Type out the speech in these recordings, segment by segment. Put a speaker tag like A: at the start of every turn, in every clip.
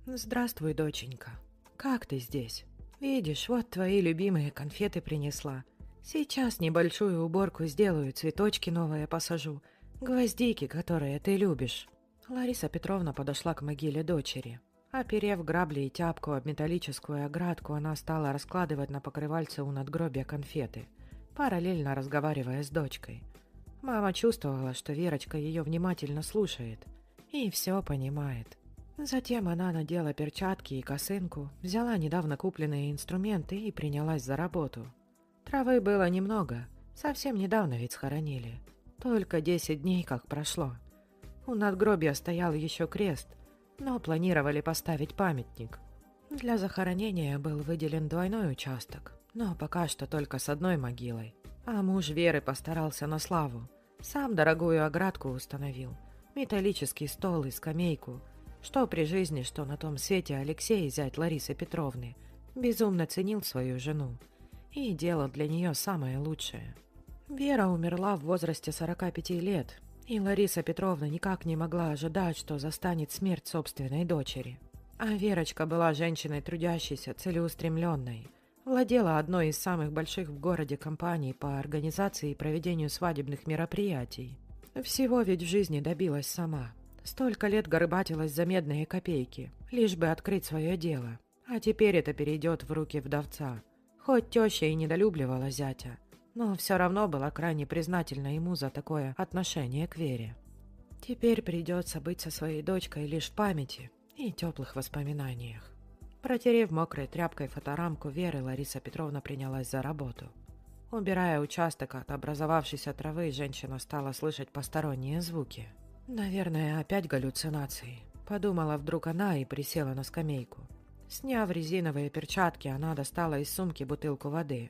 A: «Здравствуй, доченька. Как ты здесь? Видишь, вот твои любимые конфеты принесла. Сейчас небольшую уборку сделаю, цветочки новые посажу, гвоздики, которые ты любишь». Лариса Петровна подошла к могиле дочери. Оперев грабли и тяпку об металлическую оградку, она стала раскладывать на покрывальце у надгробия конфеты, параллельно разговаривая с дочкой. Мама чувствовала, что Верочка ее внимательно слушает и все понимает. Затем она надела перчатки и косынку, взяла недавно купленные инструменты и принялась за работу. Травы было немного, совсем недавно ведь схоронили. Только 10 дней как прошло. У надгробия стоял еще крест, но планировали поставить памятник. Для захоронения был выделен двойной участок, но пока что только с одной могилой. А муж Веры постарался на славу. Сам дорогую оградку установил, металлический стол и скамейку, что при жизни, что на том свете Алексей, зять Ларисы Петровны, безумно ценил свою жену и делал для нее самое лучшее. Вера умерла в возрасте 45 лет, и Лариса Петровна никак не могла ожидать, что застанет смерть собственной дочери. А Верочка была женщиной трудящейся, целеустремленной, владела одной из самых больших в городе компаний по организации и проведению свадебных мероприятий. Всего ведь в жизни добилась сама. Столько лет горбатилась за медные копейки, лишь бы открыть свое дело. А теперь это перейдет в руки вдовца. Хоть теща и недолюбливала зятя, но все равно была крайне признательна ему за такое отношение к Вере. Теперь придется быть со своей дочкой лишь в памяти и теплых воспоминаниях. Протерев мокрой тряпкой фоторамку Веры, Лариса Петровна принялась за работу. Убирая участок от образовавшейся травы, женщина стала слышать посторонние звуки. «Наверное, опять галлюцинации», — подумала вдруг она и присела на скамейку. Сняв резиновые перчатки, она достала из сумки бутылку воды.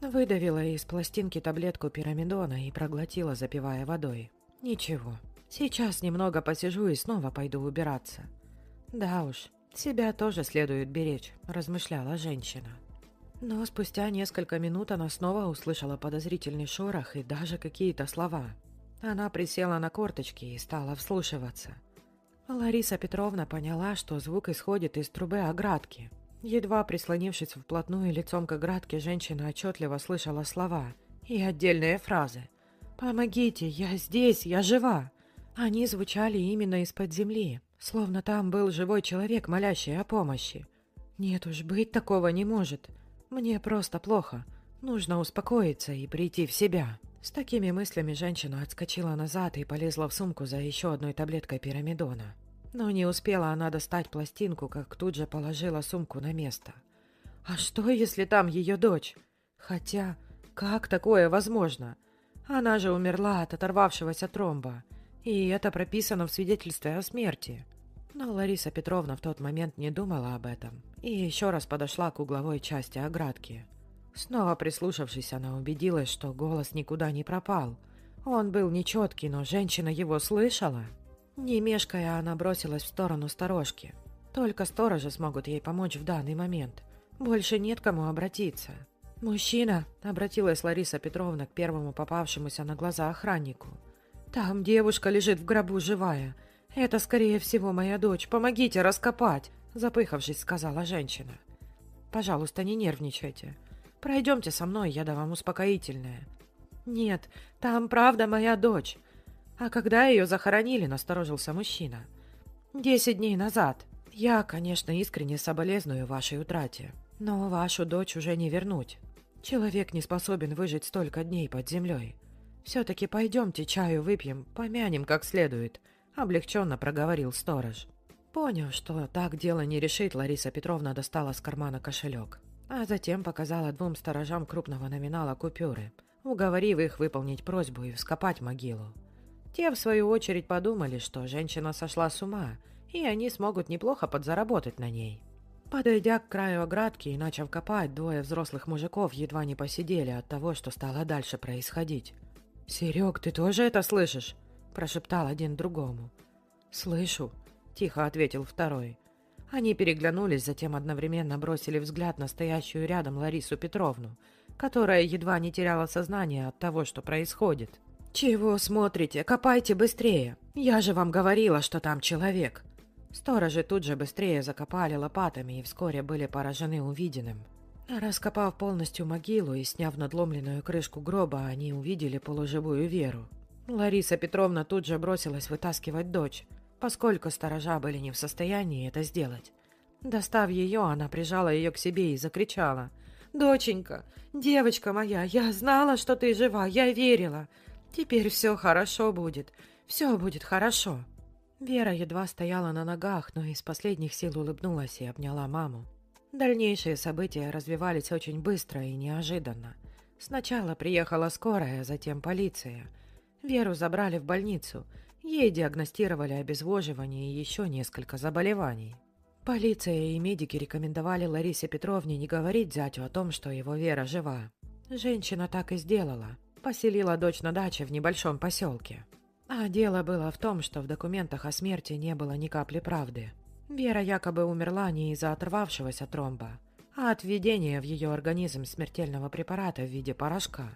A: Выдавила из пластинки таблетку пирамидона и проглотила, запивая водой. «Ничего, сейчас немного посижу и снова пойду убираться». «Да уж, себя тоже следует беречь», — размышляла женщина. Но спустя несколько минут она снова услышала подозрительный шорох и даже какие-то слова. Она присела на корточки и стала вслушиваться. Лариса Петровна поняла, что звук исходит из трубы оградки. Едва прислонившись вплотную лицом к оградке, женщина отчетливо слышала слова и отдельные фразы. «Помогите, я здесь, я жива!» Они звучали именно из-под земли, словно там был живой человек, молящий о помощи. «Нет уж, быть такого не может. Мне просто плохо. Нужно успокоиться и прийти в себя». С такими мыслями женщина отскочила назад и полезла в сумку за еще одной таблеткой пирамидона. Но не успела она достать пластинку, как тут же положила сумку на место. А что, если там ее дочь? Хотя, как такое возможно? Она же умерла от оторвавшегося тромба, и это прописано в свидетельстве о смерти. Но Лариса Петровна в тот момент не думала об этом и еще раз подошла к угловой части оградки. Снова прислушавшись, она убедилась, что голос никуда не пропал. Он был нечеткий, но женщина его слышала. Не мешкая, она бросилась в сторону сторожки. Только сторожи смогут ей помочь в данный момент. Больше нет к кому обратиться. «Мужчина», — обратилась Лариса Петровна к первому попавшемуся на глаза охраннику. «Там девушка лежит в гробу живая. Это, скорее всего, моя дочь. Помогите раскопать», — запыхавшись, сказала женщина. «Пожалуйста, не нервничайте. Пройдемте со мной, я дам вам успокоительное». «Нет, там правда моя дочь». «А когда ее захоронили?» — насторожился мужчина. 10 дней назад. Я, конечно, искренне соболезную вашей утрате, но вашу дочь уже не вернуть. Человек не способен выжить столько дней под землей. Все-таки пойдемте чаю выпьем, помянем как следует», — облегченно проговорил сторож. Поняв, что так дело не решит, Лариса Петровна достала с кармана кошелек, а затем показала 2 сторожам крупного номинала купюры, уговорив их выполнить просьбу и вскопать могилу. Те, в свою очередь, подумали, что женщина сошла с ума, и они смогут неплохо подзаработать на ней. Подойдя к краю оградки и начав копать, 2 взрослых мужиков едва не посидели от того, что стало дальше происходить. «Серег, ты тоже это слышишь?» – прошептал один другому. «Слышу», – тихо ответил второй. Они переглянулись, затем одновременно бросили взгляд на стоящую рядом Ларису Петровну, которая едва не теряла сознание от того, что происходит. «Чего смотрите? Копайте быстрее! Я же вам говорила, что там человек!» Сторожи тут же быстрее закопали лопатами и вскоре были поражены увиденным. Раскопав полностью могилу и сняв надломленную крышку гроба, они увидели полуживую Веру. Лариса Петровна тут же бросилась вытаскивать дочь, поскольку сторожа были не в состоянии это сделать. Достав ее, она прижала ее к себе и закричала: «Доченька, девочка моя, я знала, что ты жива, я верила. Теперь все хорошо будет, все будет хорошо». Вера едва стояла на ногах, но из последних сил улыбнулась и обняла маму. Дальнейшие события развивались очень быстро и неожиданно. Сначала приехала скорая, затем полиция. Веру забрали в больницу. Ей диагностировали обезвоживание и еще несколько заболеваний. Полиция и медики рекомендовали Ларисе Петровне не говорить зятю о том, что его Вера жива. Женщина так и сделала. Поселила дочь на даче в небольшом поселке. А дело было в том, что в документах о смерти не было ни капли правды. Вера якобы умерла не из-за оторвавшегося тромба, а от введения в ее организм смертельного препарата в виде порошка.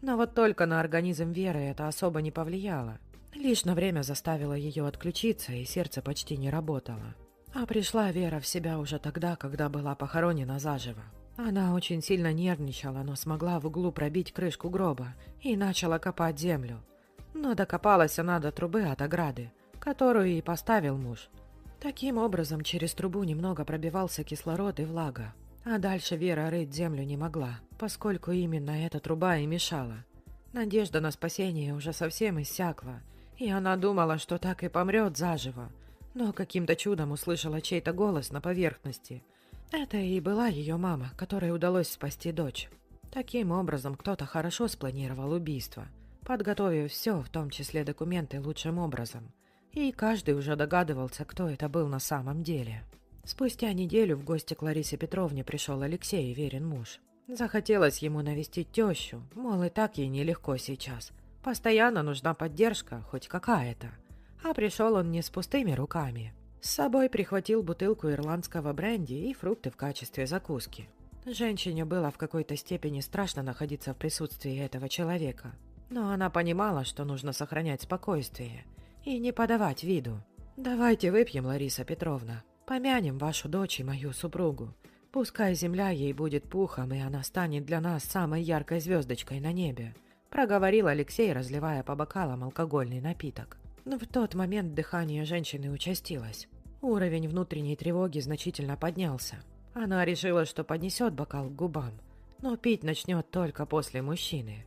A: Но вот только на организм Веры это особо не повлияло. Лишь на время заставило ее отключиться, и сердце почти не работало. А пришла Вера в себя уже тогда, когда была похоронена заживо. Она очень сильно нервничала, но смогла в углу пробить крышку гроба и начала копать землю. Но докопалась она до трубы от ограды, которую и поставил муж. Таким образом, через трубу немного пробивался кислород и влага. А дальше Вера рыть землю не могла, поскольку именно эта труба и мешала. Надежда на спасение уже совсем иссякла, и она думала, что так и помрет заживо. Но каким-то чудом услышала чей-то голос на поверхности. Это и была ее мама, которой удалось спасти дочь. Таким образом, кто-то хорошо спланировал убийство, подготовив все, в том числе документы, лучшим образом. И каждый уже догадывался, кто это был на самом деле. Спустя неделю в гости к Ларисе Петровне пришел Алексей, Верин муж. Захотелось ему навестить тещу, мол, и так ей нелегко сейчас. Постоянно нужна поддержка, хоть какая-то. А пришел он не с пустыми руками. С собой прихватил бутылку ирландского бренди и фрукты в качестве закуски. Женщине было в какой-то степени страшно находиться в присутствии этого человека. Но она понимала, что нужно сохранять спокойствие и не подавать виду. «Давайте выпьем, Лариса Петровна. Помянем вашу дочь и мою супругу. Пускай земля ей будет пухом, и она станет для нас самой яркой звездочкой на небе», проговорил Алексей, разливая по бокалам алкогольный напиток. Но в тот момент дыхание женщины участилось. Уровень внутренней тревоги значительно поднялся. Она решила, что поднесет бокал к губам, но пить начнет только после мужчины.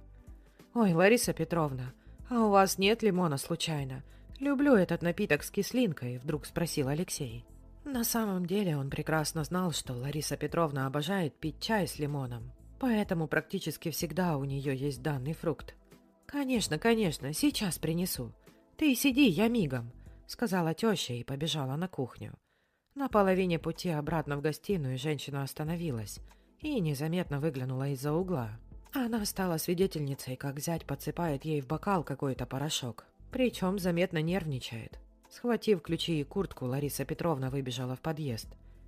A: «Ой, Лариса Петровна, а у вас нет лимона случайно? Люблю этот напиток с кислинкой», — вдруг спросил Алексей. На самом деле он прекрасно знал, что Лариса Петровна обожает пить чай с лимоном, поэтому практически всегда у нее есть данный фрукт. «Конечно, конечно, сейчас принесу. Ты сиди, я мигом», — сказала теща и побежала на кухню. На половине пути обратно в гостиную женщина остановилась и незаметно выглянула из-за угла. Она стала свидетельницей, как зять подсыпает ей в бокал какой-то порошок, причем заметно нервничает. Схватив ключи и куртку, Лариса Петровна выбежала в подъезд.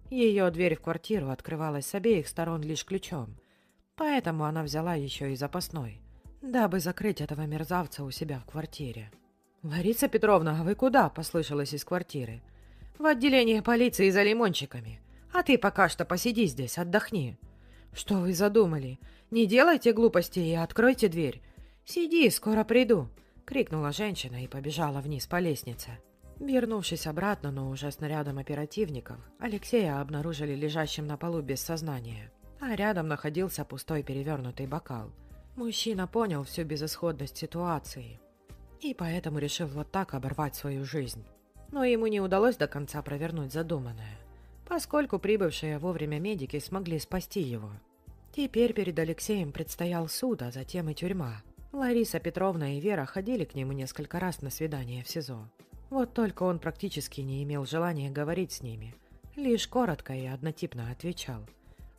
A: Ее дверь в квартиру открывалась с обеих сторон лишь ключом, поэтому она взяла еще и запасной, дабы закрыть этого мерзавца у себя в квартире. «Лариса Петровна, а вы куда?» – послышалось из квартиры. «В отделение полиции за лимончиками. А ты пока что посиди здесь, отдохни». «Что вы задумали? Не делайте глупостей и откройте дверь. Сиди, скоро приду», – крикнула женщина и побежала вниз по лестнице. Вернувшись обратно, но уже с нарядом оперативников, Алексея обнаружили лежащим на полу без сознания, а рядом находился пустой перевернутый бокал. Мужчина понял всю безысходность ситуации и поэтому решил вот так оборвать свою жизнь. Но ему не удалось до конца провернуть задуманное, поскольку прибывшие вовремя медики смогли спасти его. Теперь перед Алексеем предстоял суд, а затем и тюрьма. Лариса Петровна и Вера ходили к нему несколько раз на свидание в СИЗО. Вот только он практически не имел желания говорить с ними, лишь коротко и однотипно отвечал.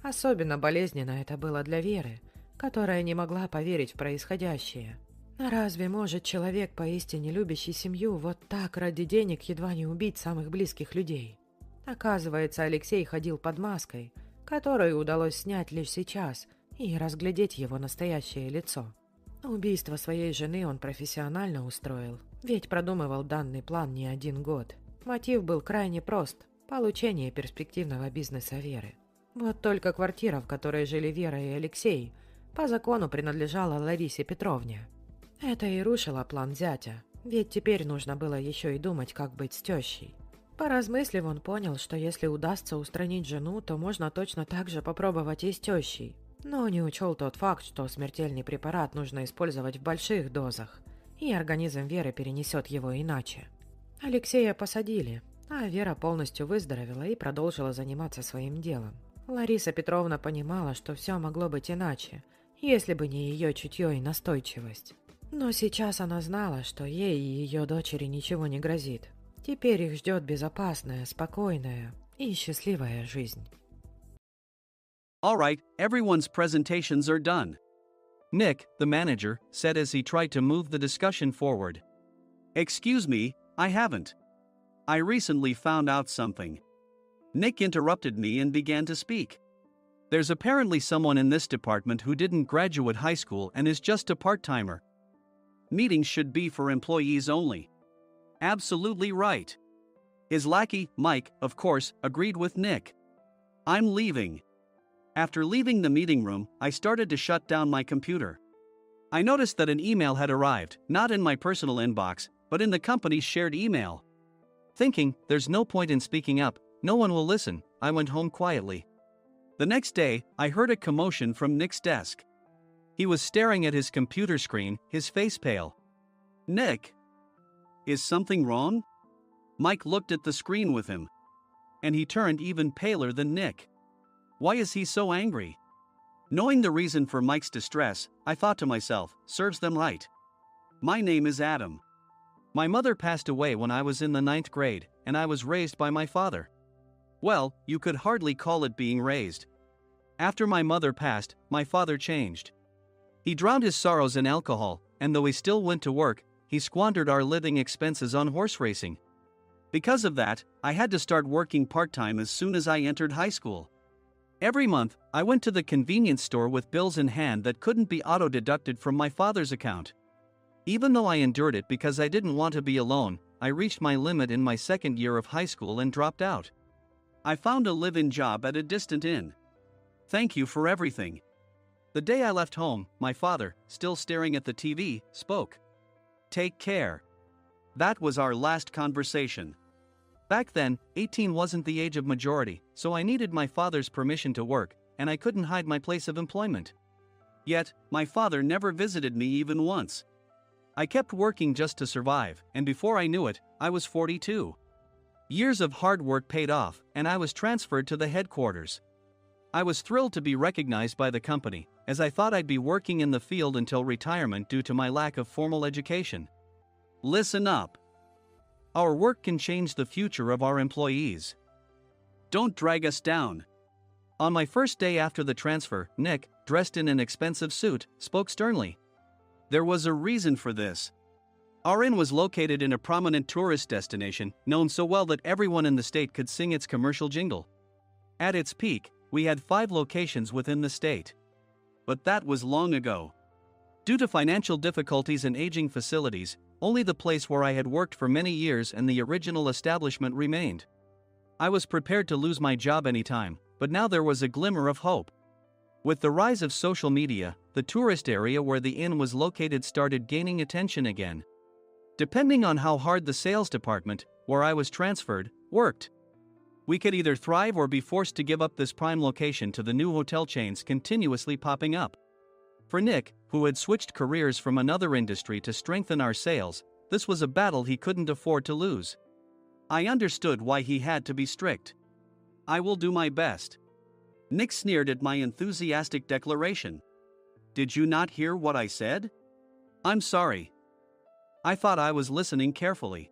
A: Особенно болезненно это было для Веры, которая не могла поверить в происходящее. Разве может человек, поистине любящий семью, вот так ради денег едва не убить самых близких людей? Оказывается, Алексей ходил под маской, которую удалось снять лишь сейчас, и разглядеть его настоящее лицо. Убийство своей жены он профессионально устроил, ведь продумывал данный план не один год. Мотив был крайне прост – получение перспективного бизнеса Веры. Вот только квартира, в которой жили Вера и Алексей, по закону принадлежала Ларисе Петровне. Это и рушило план зятя, ведь теперь нужно было еще и думать, как быть с тещей. Поразмыслив, он понял, что если удастся устранить жену, то можно точно так же попробовать и с тещей. Но не учел тот факт, что смертельный препарат нужно использовать в больших дозах, и организм Веры перенесет его иначе. Алексея посадили, а Вера полностью выздоровела и продолжила заниматься своим делом. Лариса Петровна понимала, что все могло быть иначе, если бы не ее чутье и настойчивость. Но сейчас она знала, что ей и ее дочери ничего не грозит. Теперь их ждет безопасная, спокойная и счастливая жизнь.
B: All right, everyone's presentations are done. Nick, the manager, said as he tried to move the discussion forward. Excuse me, I haven't. I recently found out something. Nick interrupted me and began to speak. There's apparently someone in this department who didn't graduate high school and is just a part-timer. Meetings should be for employees only. Absolutely right. His lackey, Mike, of course, agreed with Nick. I'm leaving. After leaving the meeting room, I started to shut down my computer. I noticed that an email had arrived, not in my personal inbox, but in the company's shared email. Thinking, there's no point in speaking up, no one will listen, I went home quietly. The next day, I heard a commotion from Nick's desk. He was staring at his computer screen, his face pale. Nick? Is something wrong? Mike looked at the screen with him. And he turned even paler than Nick. Why is he so angry? Knowing the reason for Mike's distress, I thought to myself, serves them right. My name is Adam. My mother passed away when I was in the 9th grade, and I was raised by my father. Well, you could hardly call it being raised. After my mother passed, my father changed. He drowned his sorrows in alcohol, and though he still went to work, he squandered our living expenses on horse racing. Because of that, I had to start working part-time as soon as I entered high school. Every month, I went to the convenience store with bills in hand that couldn't be auto-deducted from my father's account. Even though I endured it because I didn't want to be alone, I reached my limit in my second year of high school and dropped out. I found a live-in job at a distant inn. Thank you for everything. The day I left home, my father, still staring at the TV, spoke. Take care. That was our last conversation. Back then, 18 wasn't the age of majority, so I needed my father's permission to work, and I couldn't hide my place of employment. Yet, my father never visited me even once. I kept working just to survive, and before I knew it, I was 42. Years of hard work paid off, and I was transferred to the headquarters. I was thrilled to be recognized by the company, as I thought I'd be working in the field until retirement due to my lack of formal education. Listen up. Our work can change the future of our employees. Don't drag us down. On my first day after the transfer, Nick, dressed in an expensive suit, spoke sternly. There was a reason for this. Our inn was located in a prominent tourist destination, known so well that everyone in the state could sing its commercial jingle. At its peak, we had 5 locations within the state. But that was long ago. Due to financial difficulties and aging facilities, only the place where I had worked for many years and the original establishment remained. I was prepared to lose my job anytime, but now there was a glimmer of hope. With the rise of social media, the tourist area where the inn was located started gaining attention again. Depending on how hard the sales department, where I was transferred, worked, we could either thrive or be forced to give up this prime location to the new hotel chains continuously popping up. For Nick, who had switched careers from another industry to strengthen our sales, this was a battle he couldn't afford to lose. I understood why he had to be strict. I will do my best. Nick sneered at my enthusiastic declaration. Did you not hear what I said? I'm sorry. I thought I was listening carefully.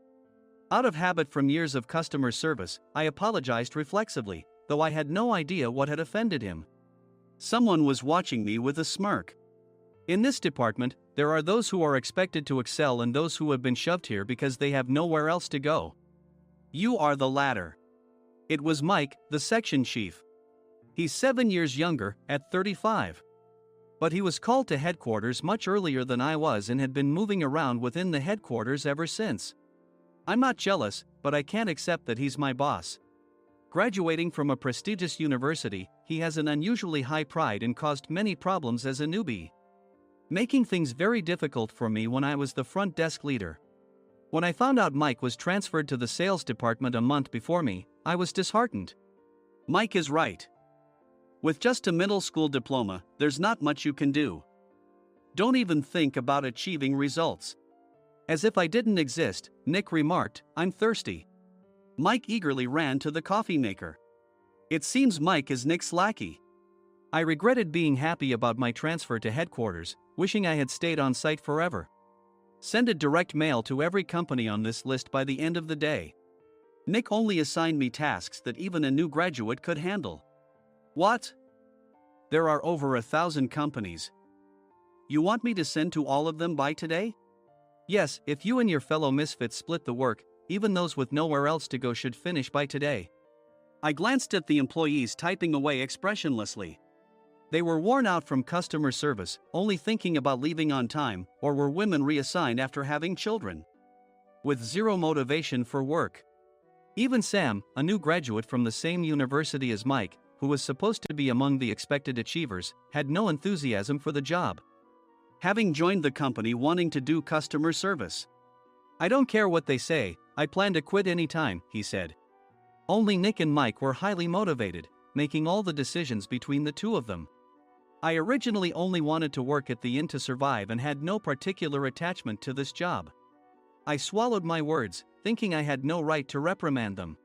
B: Out of habit from years of customer service, I apologized reflexively, though I had no idea what had offended him. Someone was watching me with a smirk. In this department, there are those who are expected to excel and those who have been shoved here because they have nowhere else to go. You are the latter. It was Mike, the section chief. He's 7 years younger, at 35. But he was called to headquarters much earlier than I was and had been moving around within the headquarters ever since. I'm not jealous, but I can't accept that he's my boss. Graduating from a prestigious university, he has an unusually high pride and caused many problems as a newbie, making things very difficult for me when I was the front desk leader. When I found out Mike was transferred to the sales department a month before me, I was disheartened. Mike is right. With just a middle school diploma, there's not much you can do. Don't even think about achieving results. As if I didn't exist, Nick remarked, "I'm thirsty." Mike eagerly ran to the coffee maker. It seems Mike is Nick's lackey. I regretted being happy about my transfer to headquarters, wishing I had stayed on site forever. Send a direct mail to every company on this list by the end of the day. Nick only assigned me tasks that even a new graduate could handle. What? There are over 1,000 companies. You want me to send to all of them by today? Yes, if you and your fellow misfits split the work, even those with nowhere else to go should finish by today. I glanced at the employees typing away expressionlessly. They were worn out from customer service, only thinking about leaving on time, or were women reassigned after having children, with zero motivation for work. Even Sam, a new graduate from the same university as Mike, who was supposed to be among the expected achievers, had no enthusiasm for the job, having joined the company wanting to do customer service. "I don't care what they say, I plan to quit any time," he said. Only Nick and Mike were highly motivated, making all the decisions between the two of them. I originally only wanted to work at the inn to survive and had no particular attachment to this job. I swallowed my words, thinking I had no right to reprimand them.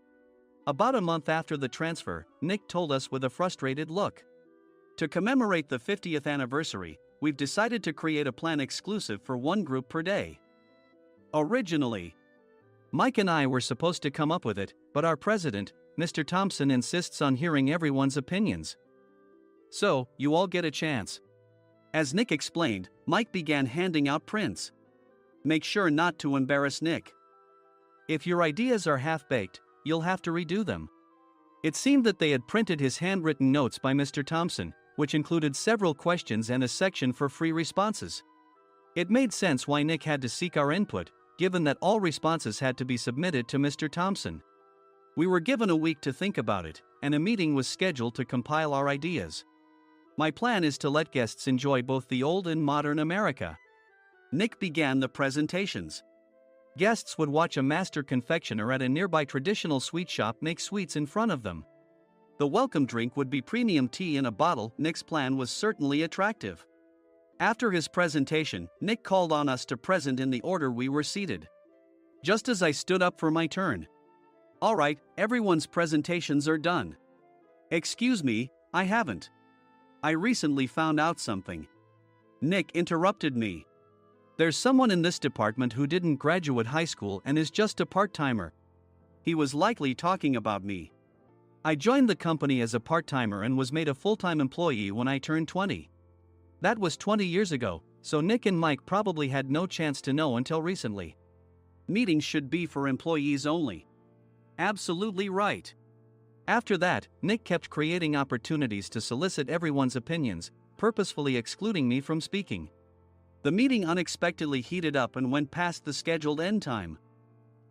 B: About a month after the transfer, Nick told us with a frustrated look, "To commemorate the 50th anniversary, we've decided to create a plan exclusive for one group per day." Originally, Mike and I were supposed to come up with it, but our president, Mr. Thompson, insists on hearing everyone's opinions. "So, you all get a chance." As Nick explained, Mike began handing out prints. "Make sure not to embarrass Nick. If your ideas are half-baked, you'll have to redo them." It seemed that they had printed his handwritten notes by Mr. Thompson, which included several questions and a section for free responses. It made sense why Nick had to seek our input, given that all responses had to be submitted to Mr. Thompson. We were given a week to think about it, and a meeting was scheduled to compile our ideas. My plan is to let guests enjoy both the old and modern America. Nick began the presentations. Guests would watch a master confectioner at a nearby traditional sweet shop make sweets in front of them. The welcome drink would be premium tea in a bottle. Nick's plan was certainly attractive. After his presentation, Nick called on us to present in the order we were seated. Just as I stood up for my turn. "All right, everyone's presentations are done." "Excuse me, I haven't. I recently found out something." Nick interrupted me. "There's someone in this department who didn't graduate high school and is just a part-timer." He was likely talking about me. I joined the company as a part-timer and was made a full-time employee when I turned 20. That was 20 years ago, so Nick and Mike probably had no chance to know until recently. Meetings should be for employees only. Absolutely right. After that, Nick kept creating opportunities to solicit everyone's opinions, purposefully excluding me from speaking. The meeting unexpectedly heated up and went past the scheduled end time.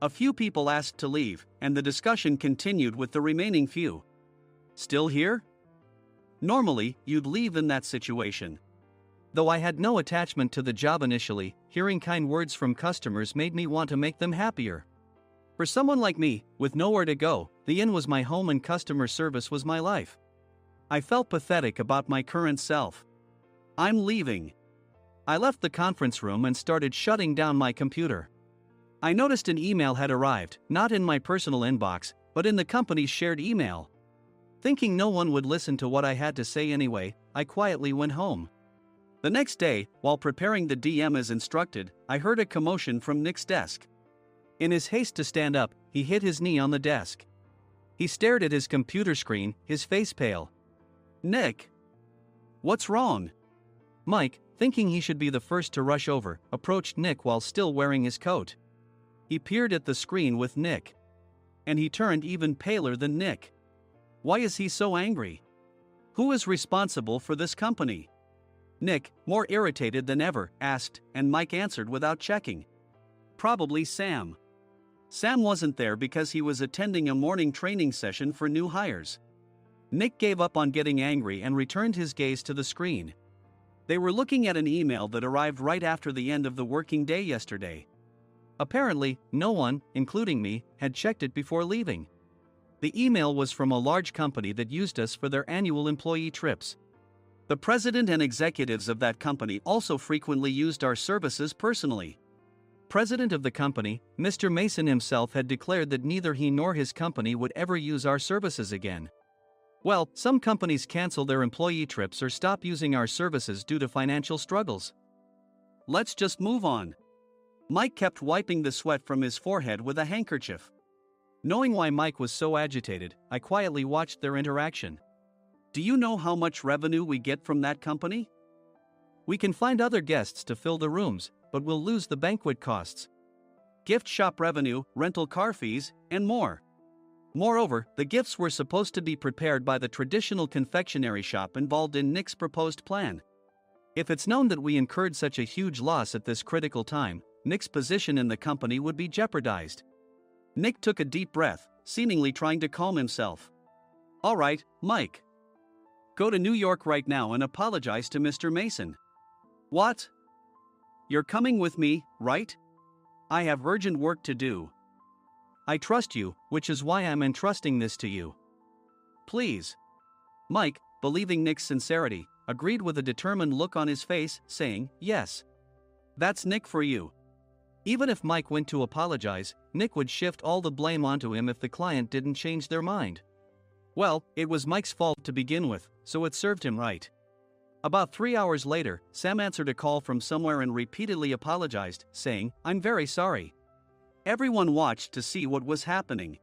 B: A few people asked to leave, and the discussion continued with the remaining few. "Still here?" Normally, you'd leave in that situation. Though I had no attachment to the job initially, hearing kind words from customers made me want to make them happier. For someone like me, with nowhere to go, the inn was my home and customer service was my life. I felt pathetic about my current self. "I'm leaving." I left the conference room and started shutting down my computer. I noticed an email had arrived, not in my personal inbox, but in the company's shared email. Thinking no one would listen to what I had to say anyway, I quietly went home. The next day, while preparing the DM as instructed, I heard a commotion from Nick's desk. In his haste to stand up, he hit his knee on the desk. He stared at his computer screen, his face pale. "Nick! What's wrong?" Mike, thinking he should be the first to rush over, approached Nick while still wearing his coat. He peered at the screen with Nick. And he turned even paler than Nick. Why is he so angry? Who is responsible for this company? Nick, more irritated than ever, asked, and Mike answered without checking. "Probably Sam." Sam wasn't there because he was attending a morning training session for new hires. Nick gave up on getting angry and returned his gaze to the screen. They were looking at an email that arrived right after the end of the working day yesterday. Apparently, no one, including me, had checked it before leaving. The email was from a large company that used us for their annual employee trips. The president and executives of that company also frequently used our services personally. President of the company, Mr. Mason himself, had declared that neither he nor his company would ever use our services again. Well, some companies cancel their employee trips or stop using our services due to financial struggles. Let's just move on. Mike kept wiping the sweat from his forehead with a handkerchief. Knowing why Mike was so agitated, I quietly watched their interaction. Do you know how much revenue we get from that company? We can find other guests to fill the rooms, but we'll lose the banquet costs, gift shop revenue, rental car fees, and more. Moreover, the gifts were supposed to be prepared by the traditional confectionery shop involved in Nick's proposed plan. If it's known that we incurred such a huge loss at this critical time, Nick's position in the company would be jeopardized. Nick took a deep breath, seemingly trying to calm himself. All right, Mike. Go to New York right now and apologize to Mr. Mason. What? You're coming with me, right? I have urgent work to do. I trust you, which is why I'm entrusting this to you. Please. Mike, believing Nick's sincerity, agreed with a determined look on his face, saying, yes. That's Nick for you. Even if Mike went to apologize, Nick would shift all the blame onto him if the client didn't change their mind. Well, it was Mike's fault to begin with, so it served him right. About 3 hours later, Sam answered a call from somewhere and repeatedly apologized, saying, I'm very sorry. Everyone watched to see what was happening.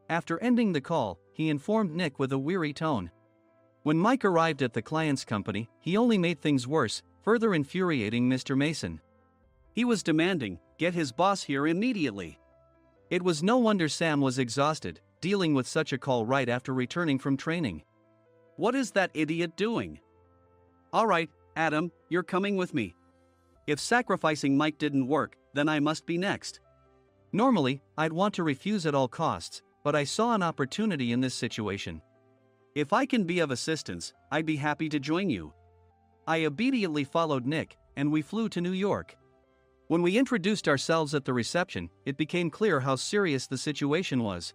B: After ending the call, he informed Nick with a weary tone. When Mike arrived at the client's company, he only made things worse, further infuriating Mr. Mason. He was demanding, get his boss here immediately. It was no wonder Sam was exhausted, dealing with such a call right after returning from training. What is that idiot doing? All right, Adam, you're coming with me. If sacrificing Mike didn't work, then I must be next. Normally, I'd want to refuse at all costs, but I saw an opportunity in this situation. If I can be of assistance, I'd be happy to join you. I obediently followed Nick, and we flew to New York. When we introduced ourselves at the reception, it became clear how serious the situation was,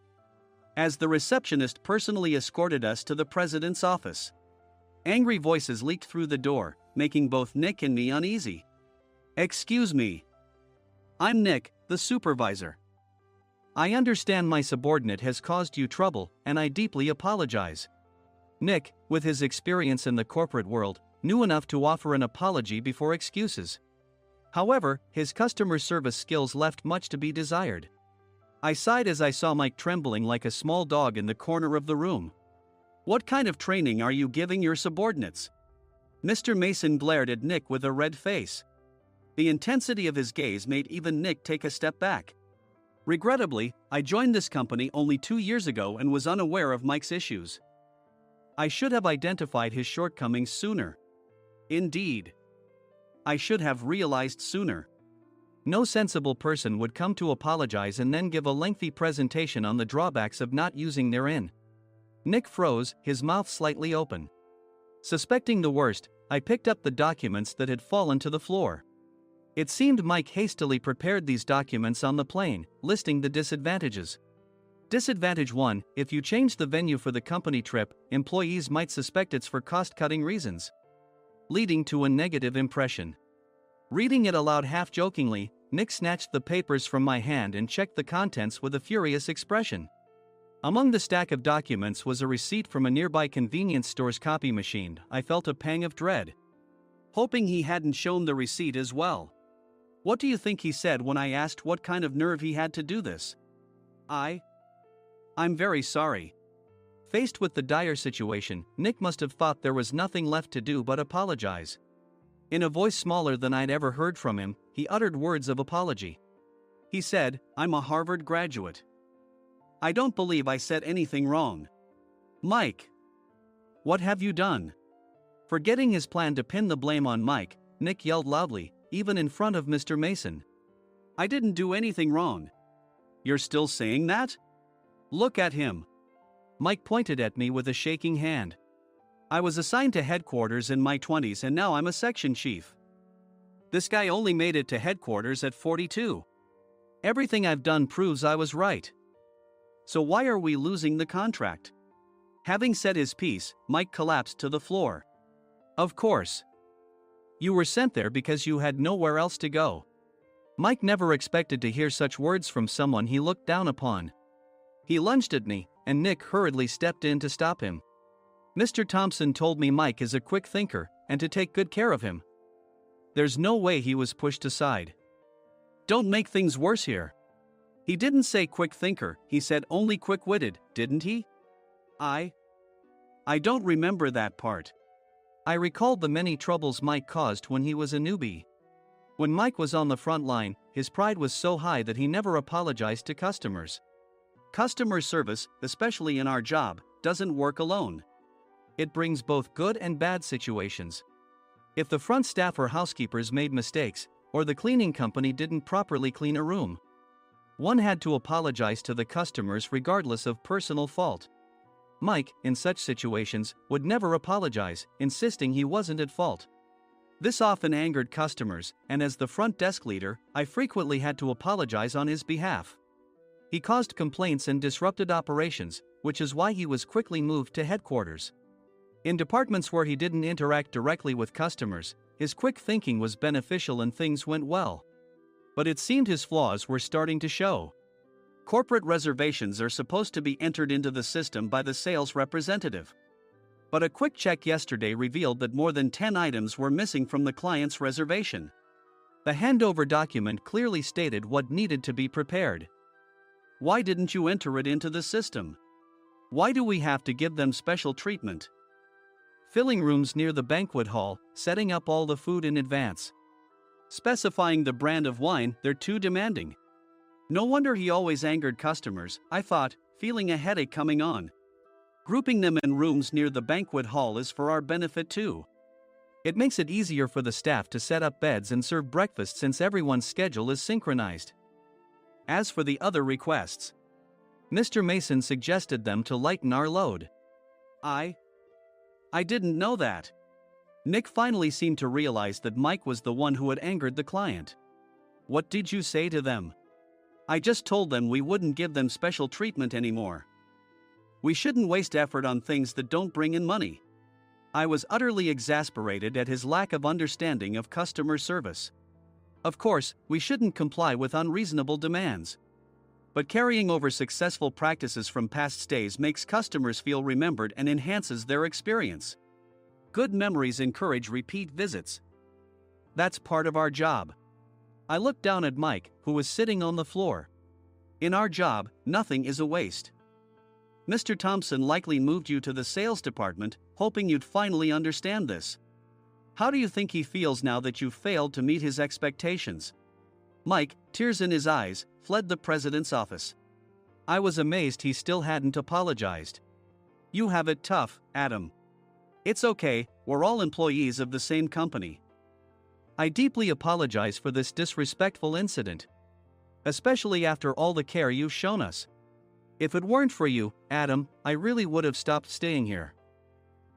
B: as the receptionist personally escorted us to the president's office. Angry voices leaked through the door, making both Nick and me uneasy. Excuse me. I'm Nick, the supervisor. I understand my subordinate has caused you trouble, and I deeply apologize. Nick, with his experience in the corporate world, knew enough to offer an apology before excuses. However, his customer service skills left much to be desired. I sighed as I saw Mike trembling like a small dog in the corner of the room. What kind of training are you giving your subordinates? Mr. Mason glared at Nick with a red face. The intensity of his gaze made even Nick take a step back. Regrettably, I joined this company only 2 years ago and was unaware of Mike's issues. I should have identified his shortcomings sooner. Indeed. I should have realized sooner. No sensible person would come to apologize and then give a lengthy presentation on the drawbacks of not using their in. Nick froze, his mouth slightly open. Suspecting the worst, I picked up the documents that had fallen to the floor. It seemed Mike hastily prepared these documents on the plane, listing the disadvantages. Disadvantage 1: if you change the venue for the company trip, employees might suspect it's for cost-cutting reasons, leading to a negative impression. Reading it aloud half-jokingly, Nick snatched the papers from my hand and checked the contents with a furious expression. Among the stack of documents was a receipt from a nearby convenience store's copy machine. I felt a pang of dread, hoping he hadn't shown the receipt as well. What do you think he said when I asked what kind of nerve he had to do this? I'm very sorry. Faced with the dire situation, Nick must have thought there was nothing left to do but apologize. In a voice smaller than I'd ever heard from him, he uttered words of apology. He said, I'm a Harvard graduate. I don't believe I said anything wrong. Mike, what have you done? Forgetting his plan to pin the blame on Mike, Nick yelled loudly, even in front of Mr. Mason. I didn't do anything wrong. You're still saying that? Look at him. Mike pointed at me with a shaking hand. I was assigned to headquarters in my 20s and now I'm a section chief. This guy only made it to headquarters at 42. Everything I've done proves I was right. So why are we losing the contract? Having said his piece, Mike collapsed to the floor. Of course. You were sent there because you had nowhere else to go. Mike never expected to hear such words from someone he looked down upon. He lunged at me, and Nick hurriedly stepped in to stop him. Mr. Thompson told me Mike is a quick thinker, and to take good care of him. There's no way he was pushed aside. Don't make things worse here. He didn't say quick thinker, he said only quick-witted, didn't he? I don't remember that part. I recalled the many troubles Mike caused when he was a newbie. When Mike was on the front line, his pride was so high that he never apologized to customers. Customer service, especially in our job, doesn't work alone. It brings both good and bad situations. If the front staff or housekeepers made mistakes, or the cleaning company didn't properly clean a room, one had to apologize to the customers regardless of personal fault. Mike, in such situations, would never apologize, insisting he wasn't at fault. This often angered customers, and as the front desk leader, I frequently had to apologize on his behalf. He caused complaints and disrupted operations, which is why he was quickly moved to headquarters. In departments where he didn't interact directly with customers, his quick thinking was beneficial and things went well. But it seemed his flaws were starting to show. Corporate reservations are supposed to be entered into the system by the sales representative. But a quick check yesterday revealed that more than 10 items were missing from the client's reservation. The handover document clearly stated what needed to be prepared. Why didn't you enter it into the system? Why do we have to give them special treatment? Filling rooms near the banquet hall, setting up all the food in advance. Specifying the brand of wine, they're too demanding. No wonder he always angered customers, I thought, feeling a headache coming on. Grouping them in rooms near the banquet hall is for our benefit too. It makes it easier for the staff to set up beds and serve breakfast since everyone's schedule is synchronized. As for the other requests, Mr. Mason suggested them to lighten our load. I didn't know that. Nick finally seemed to realize that Mike was the one who had angered the client. What did you say to them? I just told them we wouldn't give them special treatment anymore. We shouldn't waste effort on things that don't bring in money. I was utterly exasperated at his lack of understanding of customer service. Of course, we shouldn't comply with unreasonable demands. But carrying over successful practices from past stays makes customers feel remembered and enhances their experience. Good memories encourage repeat visits. That's part of our job. I looked down at Mike, who was sitting on the floor. In our job, nothing is a waste. Mr. Thompson likely moved you to the sales department, hoping you'd finally understand this. How do you think he feels now that you've failed to meet his expectations? Mike, tears in his eyes, fled the president's office. I was amazed he still hadn't apologized. You have it tough, Adam. It's okay, we're all employees of the same company. I deeply apologize for this disrespectful incident. Especially after all the care you've shown us. If it weren't for you, Adam, I really would have stopped staying here.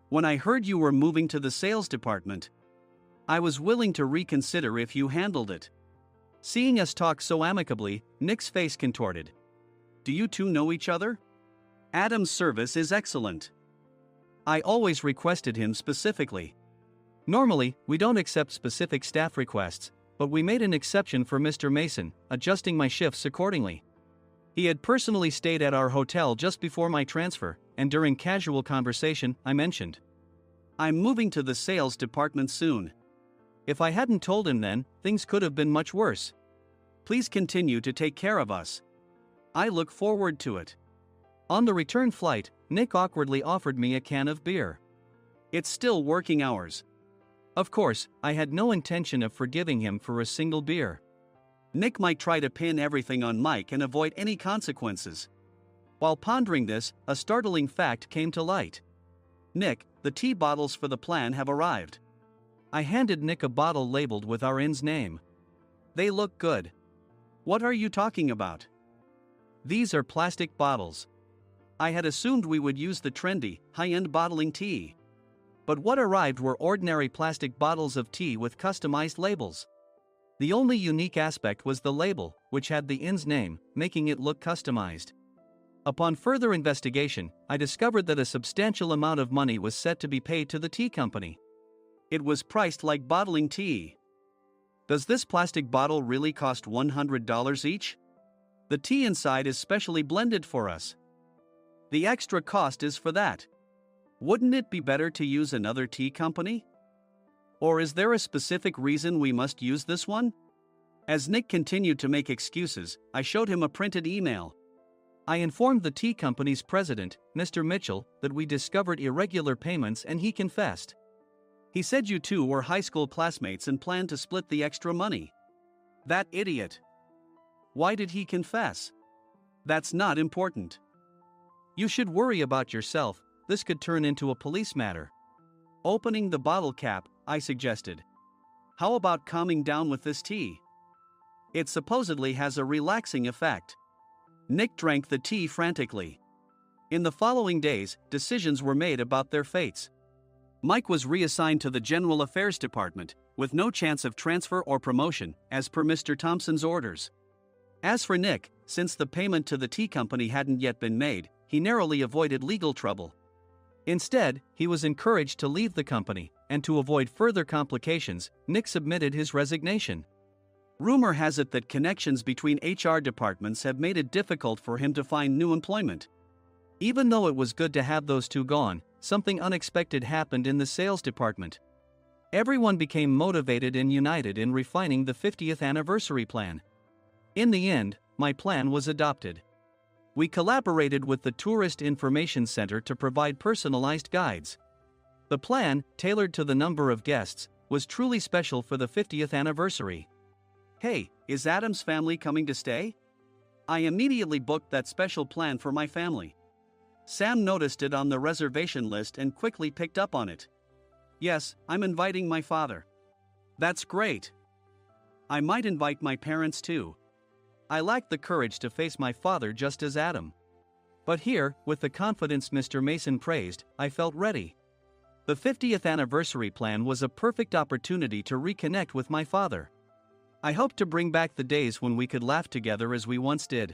B: When I heard you were moving to the sales department, I was willing to reconsider if you handled it. Seeing us talk so amicably, Nick's face contorted. Do you two know each other? Adam's service is excellent. I always requested him specifically. Normally, we don't accept specific staff requests, but we made an exception for Mr. Mason, adjusting my shifts accordingly. He had personally stayed at our hotel just before my transfer, and during casual conversation, I mentioned, I'm moving to the sales department soon. If I hadn't told him then, things could have been much worse. Please continue to take care of us. I look forward to it. On the return flight, Nick awkwardly offered me a can of beer. It's still working hours. Of course, I had no intention of forgiving him for a single beer. Nick might try to pin everything on Mike and avoid any consequences. While pondering this, a startling fact came to light. Nick, the tea bottles for the plan have arrived. I handed Nick a bottle labeled with our inn's name. They look good. What are you talking about? These are plastic bottles. I had assumed we would use the trendy, high-end bottling tea. But what arrived were ordinary plastic bottles of tea with customized labels. The only unique aspect was the label, which had the inn's name, making it look customized. Upon further investigation, I discovered that a substantial amount of money was set to be paid to the tea company. It was priced like bottling tea. Does this plastic bottle really cost $100 each? The tea inside is specially blended for us. The extra cost is for that. Wouldn't it be better to use another tea company? Or is there a specific reason we must use this one? As Nick continued to make excuses, I showed him a printed email. I informed the tea company's president, Mr. Mitchell, that we discovered irregular payments and he confessed. He said you two were high school classmates and planned to split the extra money. That idiot. Why did he confess? That's not important. You should worry about yourself, this could turn into a police matter. Opening the bottle cap, I suggested. How about calming down with this tea? It supposedly has a relaxing effect. Nick drank the tea frantically. In the following days, decisions were made about their fates. Mike was reassigned to the General Affairs Department, with no chance of transfer or promotion, as per Mr. Thompson's orders. As for Nick, since the payment to the tea company hadn't yet been made, he narrowly avoided legal trouble. Instead, he was encouraged to leave the company, and to avoid further complications, Nick submitted his resignation. Rumor has it that connections between HR departments have made it difficult for him to find new employment. Even though it was good to have those two gone, something unexpected happened in the sales department. Everyone became motivated and united in refining the 50th anniversary plan. In the end, my plan was adopted. We collaborated with the Tourist Information Center to provide personalized guides. The plan, tailored to the number of guests, was truly special for the 50th anniversary. Hey, is Adam's family coming to stay? I immediately booked that special plan for my family. Sam noticed it on the reservation list and quickly picked up on it. Yes, I'm inviting my father. That's great. I might invite my parents too. I lacked the courage to face my father just as Adam. But here, with the confidence Mr. Mason praised, I felt ready. The 50th anniversary plan was a perfect opportunity to reconnect with my father. I hoped to bring back the days when we could laugh together as we once did.